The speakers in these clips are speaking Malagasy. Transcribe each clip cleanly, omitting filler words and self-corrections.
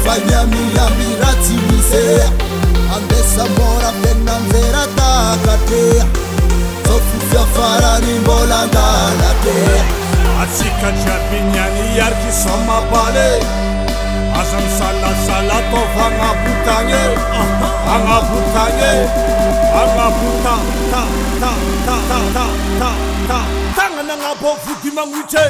fanyamiyambi ratimisea andesa mora fenanzera takatea sofufya farani mbolandalatea atsika jiabinyani yarki soma bale azam sala to vangabutanye angabuta ta tangana ngabo futima ngute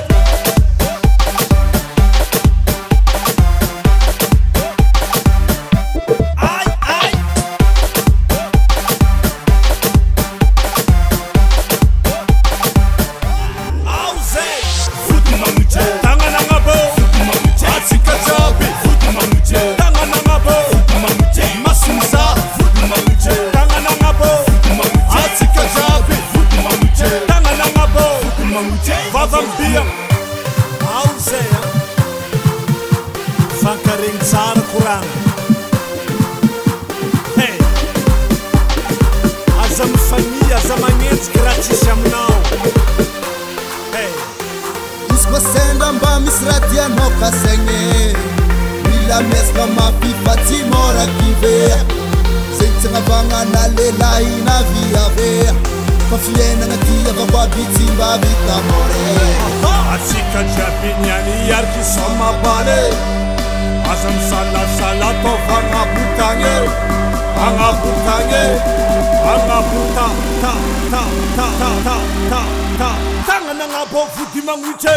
Vavambia Auseya Fankaring Sar Kurang Hey Azam Fani Azamanyet gratis jamnao Hey Isko senda mba misratia noka senye Bila meska mapipa timora kivea Zentenga vanga na lela ina via vea Fafiena na tia kwa bitimba vita more Atsika jiabinyani yarki soma bale azam sala to vangabutanye angabuta ta tangana ngabo futima ngute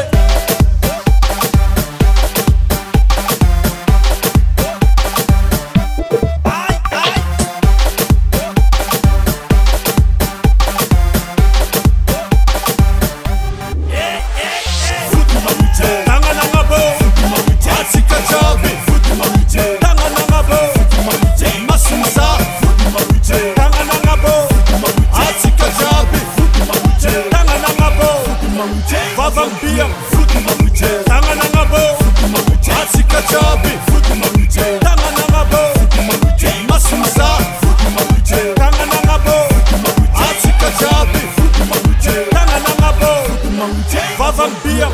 Vavambia tangana ngabo atsika chapi tangana ngabo masuza tangana ngabo atsika chapi tangana ngabo Vavambia